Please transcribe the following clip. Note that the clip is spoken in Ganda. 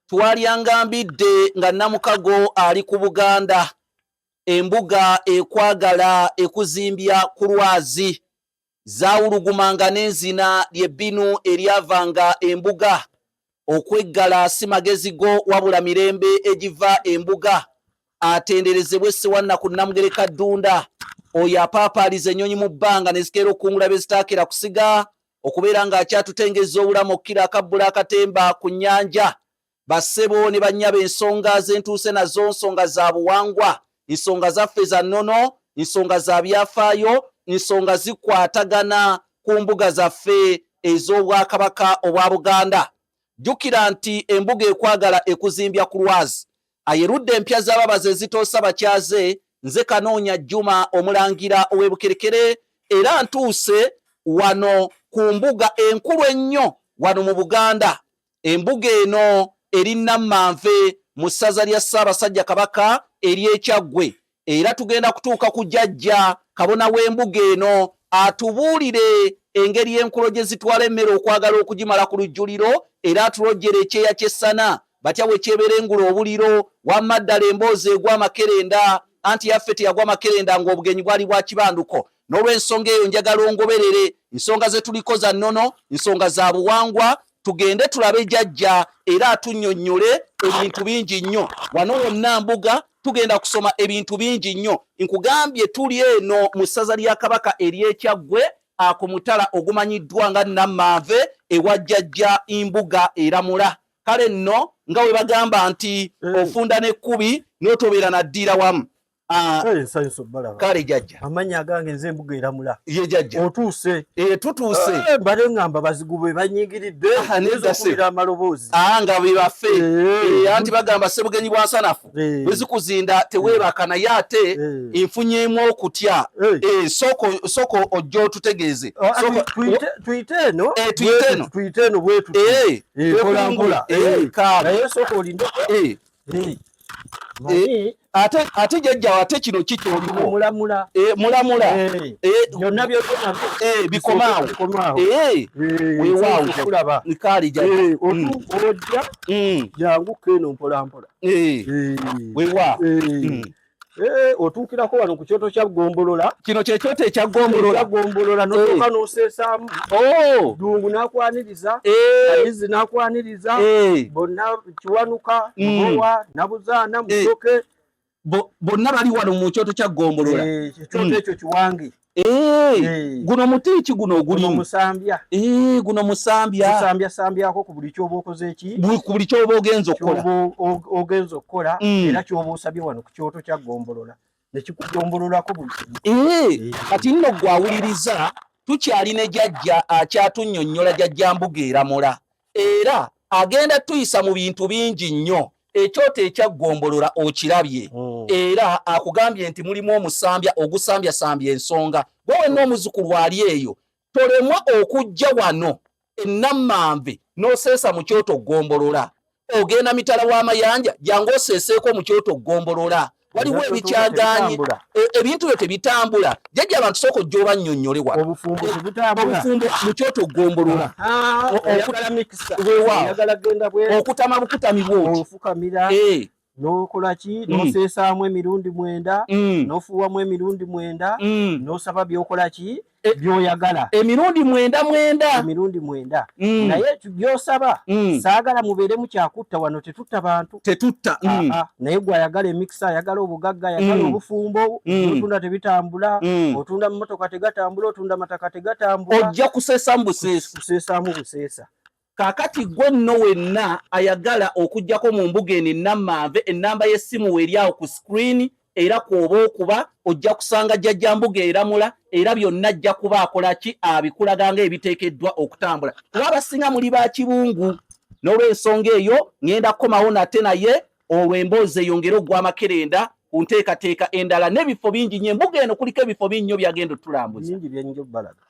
Twalyangambidde nga Namukago ali ku Buganda. Embuga ekwagala ekuzimbya ku Lwazi. Zaawulugumanga n'enzina ly'ebbinu eryavanga embuga. Okweggala si magezi go wabula mirembe egiva embuga. Atenderezebwe Ssewannaku Namugereka Ddunda. Oyo apaapaaliza ennyonyi mu bbanga ne zikeera okukungula be zitaakira kusiga. Okubeera ng'akyatutengeza obulamu okkira akabbula akatemba ku nnyanja. Bassebo ne bannyaba ensonga z'entuuse nazo nsonga za buwangwa. Ensonga zaffe za nnono, ensonga za byafaayo, ensonga zikwatagana ku mbuga zaffe ez'Obwakabaka obwa Buganda. Jjukira nti embuga ekwagala ekuzimbya ku Lwazi. Ayerudde empya z'ababazi ezitoosa bakyaze, nze Kanoonya Juma omulangira ow'e Bukerekere, era ntuuse wano ku mbuga enkulu ennyo wano mu Buganda. Embuga eno eri Enammanve mu ssaza lya Ssaabasajja Kabaka ery'Ekyaggwe. Era tugenda kutuuka ku Jjajja kabona w'embuga eno atubuulire engeri y'enkulo gye zitwala emmere okwagala okugimala ku lujjuliro, era atulojjera ekyeya ky'essana batya bwe kyeberengula obuliro, wamma ddala emboozi egwa amakerenda, anti yaffe teyagwa makerenda ng'obugenyi bwali bwa kibanduko. N'olw'ensonga eyo njagala ongoberere ensonga ze tuliko za nnono, ensonga za buwangwa, tugende tulabe Jjajja era atunnyonnyole ebintu bingi nnyo. Wano wonna mbuga tugenda kusoma ebintu bingi nnyo. Nkugambye tuli eno mu ssaza lya Kabaka ery'Ekyaggwe, ku mutala ogumanyiddwa nga Enammanve ewa Jjajja Mbuga eramula. Kale nno nga we bagamba nti ofunda n'ekkubi n'otobeera naddiira wamu. Kale Jjajja amanya agange nze Mbuga eramula. Ye Jjajja otuuse. Tutuuse. Mbale ngamba bazigu bwe banyigiridde nezokubira amaloboozi. Nga be baffe. Anti bagamba Ssebugenyi bwa nsanafu bwe zikuzinda teweebaka naye ate enfunyeemu okutya. Soko ojja otutegeeze. Tuyite eno. Tuyite eno bwetu. Mpola. Naye soko olinde. Ate Jjajja ate kino kikyoliwo mulamula byonna bikomaawo weewaawo kulaba nkali Jjajja ojja janguka eno mpolampola weewaawo otuukirako wano ku kyoto kya Ggombolola. Kino kye kyoto ekya Ggombolola n'otuuka n'oseesaamu Ddungu n'akwaniriza, Ayizi n'akwaniriza, bonna Kiwanuka, Mbowa, Nabuzaana, Musoke bonna bali wano mu kyoto kya Ggombolola. Ekyoto ekyo kiwange. Guno muti ki guno ogulimu? Musambya. Guno musambya. Sambyako ku buli ky'oba okoze ki? Ku buli ky'oba ogenza okukola. Era ky'oba osabye wano ku kyoto kya Ggombolola. Ne kikugombololako buli kimu. Kati nno gwawuliriza tukyali ne Jjajja akyatunnyonnyola Jjajja Mbuga eramula. Era agenda tuyisa mu bintu bingi nnyo. Ekyoto ekya Ggombolola okirabye. Era akugambye nti mulimu omusambya ogusambyasambya ensonga. Gwe wenna omuzukulu ali eyo tolemwa okujja wano Enammanve n'oseesa mu kyoto Ggombolola. Ogenda mitala w'amayanja jangu oseeseeko mu kyoto Ggombolola. Waliwo ebikyaganye ebintu byo tebitambula. Jjajja abantu sooka ojja obannyonnyole wano. Obufumbo tebutambula. Obufumbo mu kyoto Ggombolola. Okutama bukutami bw'oti. Ofukamira. N'okola ki? N'oseesaamu emirundi 9, n'ofuuwamu emirundi 9, n'osaba by'okola ki? By'oyagala. Emirundi 9. Emirundi 9. Naye by'osaba saagala mubeeremu kyakutta wano tetutta bantu. Tetutta. Naye gwe ayagala emikisa, ayagala obugagga, ayagala obufumbo, otunda tebitambula, otunda mmotoka tegatambula, otunda mataka tegatambula. Ojja kuseesaamu buseesa. Kuseesaamu buseesa. Kaakati gwe nno wenna ayagala okujjako mu mbuga eno Enammanve, ennamba y'essimu weeri awo ku screen, era kw'oba okuba ojja kusanga Jjajja Mbuga eramula, era byonna ajja kuba akola ki? Abikulaga ng'ebiteekeddwa okutambula. Kuba abasinga muli ba kibungu. N'olw'ensonga eyo ngenda kukomawo nate naye olwo emboozi eyongere ogwa makerenda ku nteekateeka endala n'ebifo bingi nnyo. Embuga eno kuliko ebifo bingi nnyo byagenda otulambuza. Bingi byennyingi obbalaga.